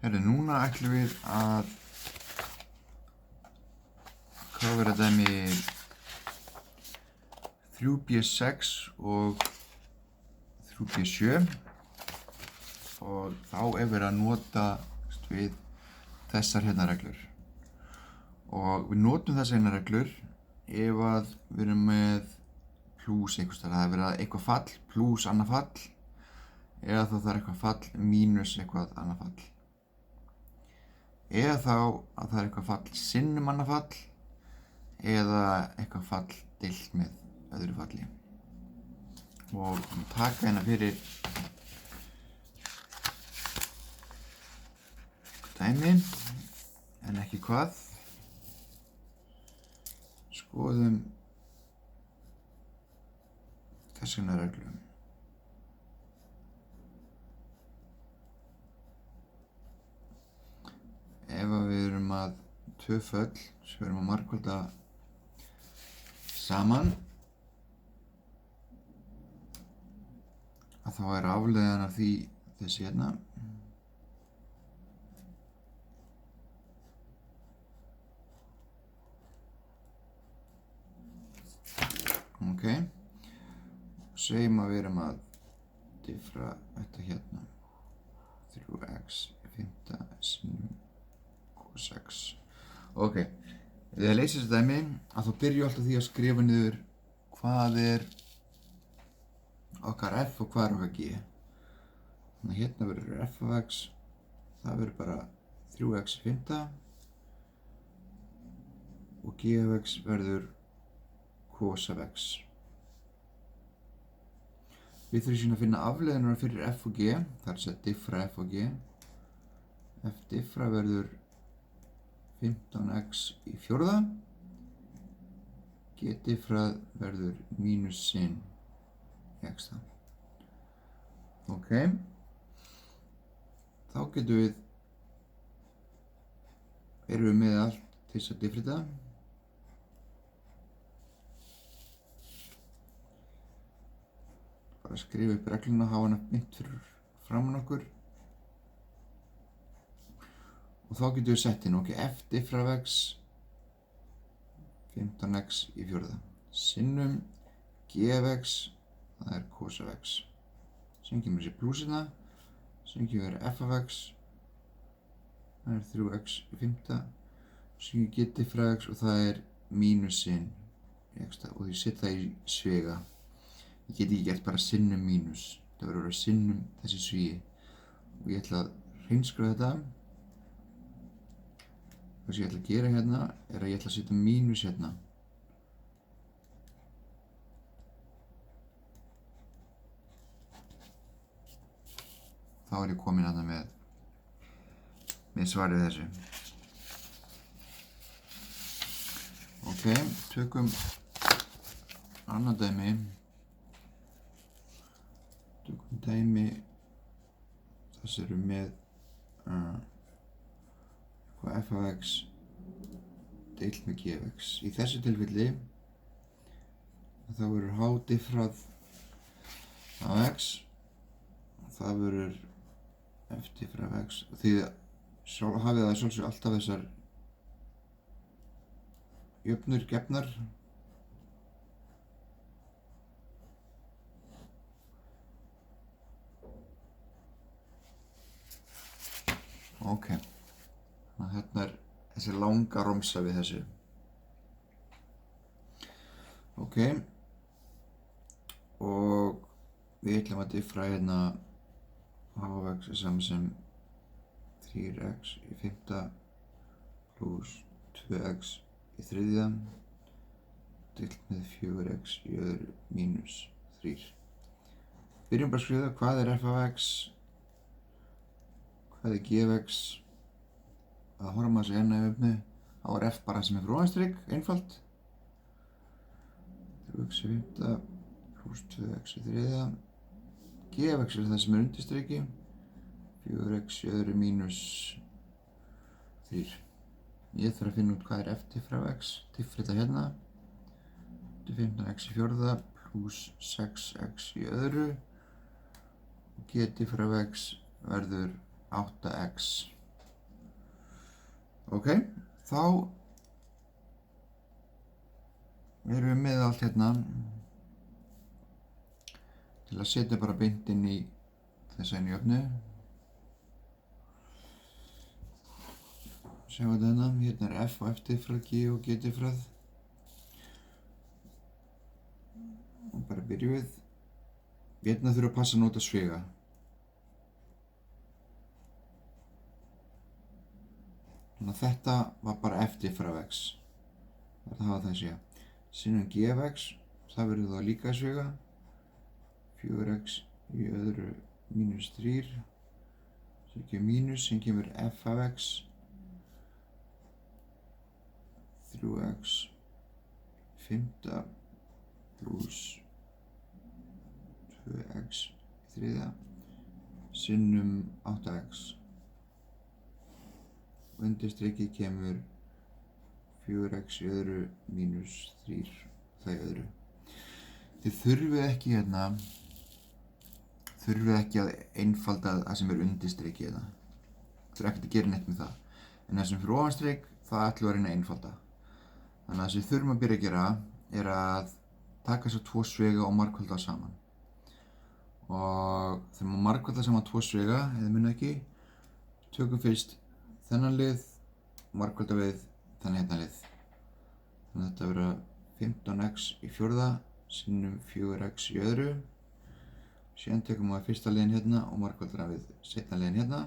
Núna ætlum við að klára dæmi 3b6 og 3b7 og þá verið að nota við þessar reglur. Og við notum þessar reglur ef að við erum með plús einhvers staðar. Það verið eitthvað fall plús annað fall eða þá það eitthvað fall mínus eitthvað annað fall. Eða þá að það eitthvað fall sinnum annað fall eða eitthvað fall deilt með öðru falli. Og taka hérna fyrir dæmi, en ekki hvað. Skoðum þessuna reglu. Ef við erum að tvö föll sem við erum að margfalda saman, að þá afleiðan af því þessi hérna. Ok, segjum að við erum að diffra þetta hérna 3x í 5 sinnum q6. Ok, við að leysa þessi dæmi að þá byrju alltaf því að skrifa niður hvað okkar f og hvað okkar g. Þannig að hérna verður f af x, það verður bara 3x í 5 og g af x verður cos af x. Við þurfum síðan að finna afleiðunar fyrir f og g, það að diffra f og g. F diffra verður 15x í 4. G diffrað verður mínus sin x. Ok. Þá getum erum við með allt til þess að diffrita. Bara skrifa upp regluna, hafa hana beint fyrir framan okkur. Og þá getum við sett inn, ok, f diffra af x 15x í 4. Sinnum g af x, það er cos af x. Síðan kemur þessi plúsina, síðan kemur f af x, það er 3x í 5. Síðan g diffra af x og það er mínus sin x og ég set það í svega. Ég get ekki gert bara sinnum mínus, það verður að vera sinnum þessi svíi. Og ég ætla að hreinskrifa þetta. Það sem ég ætla að gera hérna er að ég ætla að setja mínus hérna. Þá er ég komin hérna með svarið þessu. Ok, tökum annað dæmi. Tökum dæmi þess erum með f af x deilt með g af x. Í þessu tilfelli þá verður h diffrað af x og það verður f diffrað af x. Því hafið það sjálfsög alltaf þessar jöfnur gefnar. Ok, þannig að hérna er þessi langa romsa við þessu. Ok, og við ætlum að diffra hérna h af x er saman sem 3x í 5 pluss 2x í 3 deilt með 4x í öðru mínus 3. Byrjum bara að skrifa hvað er f af x, hvað er g af x. Að horfa maður hérna í öfni, þá er f bara sem er fyrir ofanstrik, einfalt. 3x í 5 pluss 2x í 3. G af x er það sem er undirstriki, 4x í öðru mínus 3. Ég þarf að finna út hvað er f diffra af x, diffra þetta hérna. 15x í 4 pluss 6x í öðru. G diffra af x verður 8x Ok, þá erum við með allt hérna til að setja bara beint inn í þessa einu jöfnu. Sjáum þetta hérna er f og f-diffrað, g og g-diffrað. Og bara byrjum við. Hérna þurfum að passa að nota svega. Þannig að þetta var bara f-diffrað af x. Það hafa það að segja. Sinnum g af x, það verður þá líka svega. 4x í öðru mínus 3. Svo ekki mínus, sem kemur f af x. 3x 5 pluss 2x í þriðja sinnum 8x. Undir strikið kemur 4x í öðru mínus 3, það í öðru. Þið þurfið ekki hérna, að einfalda það sem er undir strikið hérna. Það ekkert að gera neitt með það. En það sem fyrir ofan strik, það ætlum við að reyna að einfalda. Þannig að það sem við þurfum að byrja að gera er að taka þessar 2 svega og margfalda saman. Og þegar maður margfaldar saman 2 svega, eða minna ekki, tökum fyrst þennan lið, margfalda við þennan hérna lið. Þannig að þetta verður 15x í fjórða, sinnum 4x í öðru. Síðan tekum maður fyrsta liðin hérna og margfaldar við seinna liðin hérna.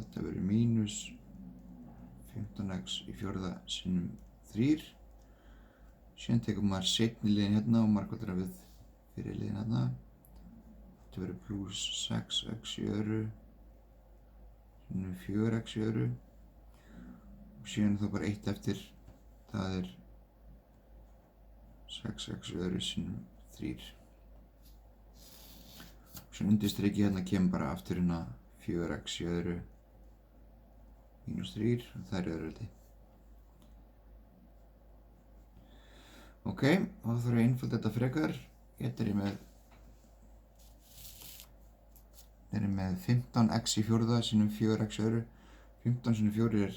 Þetta verður mínus 15x í fjórða sinnum 3. Síðan tekum maður seinni liðin hérna og margfaldar við fyrir liðin hérna. Þetta verður pluss 6x í öðru sinnum 4x í öðru. Og síðan þá bara eitt eftir, það er 6x í öðru sinnum 3. Svo undir strikið hérna kemur bara aftur hérna 4x í öðru mínus 3 og það er öðru. Ok, þá þarf ég að einfalda þetta frekar. Hérna er ég með 15x í fjórða sinnum 4x í öðru. 15 sinnum 4 er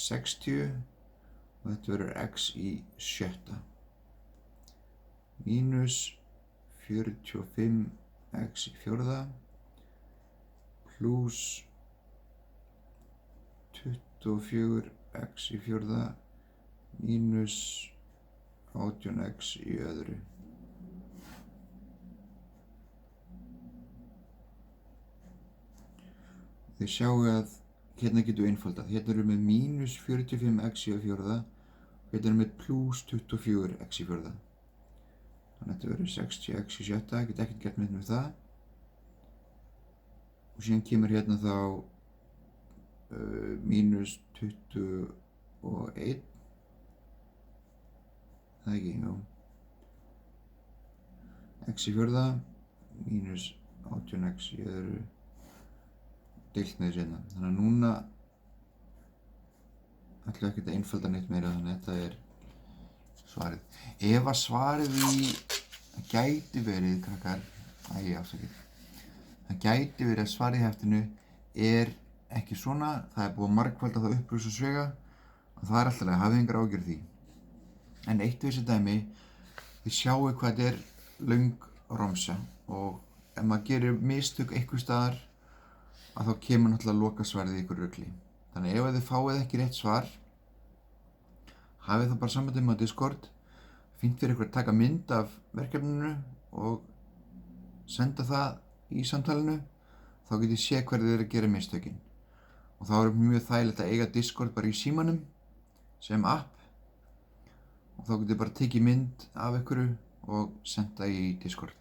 60 og þetta verður x í sjötta. Mínus 45x í fjórða pluss 24x í fjórða mínus 18x í öðru. Þið sjáu að hérna getum við einfaldað. Hérna erum við með mínus 45x í fjórða og hérna erum við með pluss 24x í fjórða. Þannig að þetta verður 60x í sjötta, ég get ekkert gert með það. Og síðan kemur hérna þá mínus 21. Það ekki, já. X í fjórða, mínus 18x í öðru, deilt með þessu hérna. Þannig að núna ætlum við ekkert að einfalda neitt meira, þannig að þetta er svarið. Ef að svarið það gæti verið, krakkar, afsakið. Það gæti verið að svarið í heftinu er ekki svona, það er búið að margfalda það upp og svega og það er alltaf leið, hafið engar ágjörð því. En eitt við þessi dæmi, þið sjáu hvað þetta er löng romsa og ef maður gerir mistök einhvers staðar að þá kemur náttúrulega lokasvarið í ykkur rugli. Þannig ef þið fáið ekki rétt svar, hafið það bara samband á Discord, fínt fyrir ykkur að taka mynd af verkefninu og senda það í samtalinu, þá getið þið séð hverju þið eru að gera mistökin. Og þá er mjög þægilegt að eiga Discord bara í símanum sem app og þá getið þið bara tekið mynd af ykkur og senda í Discord.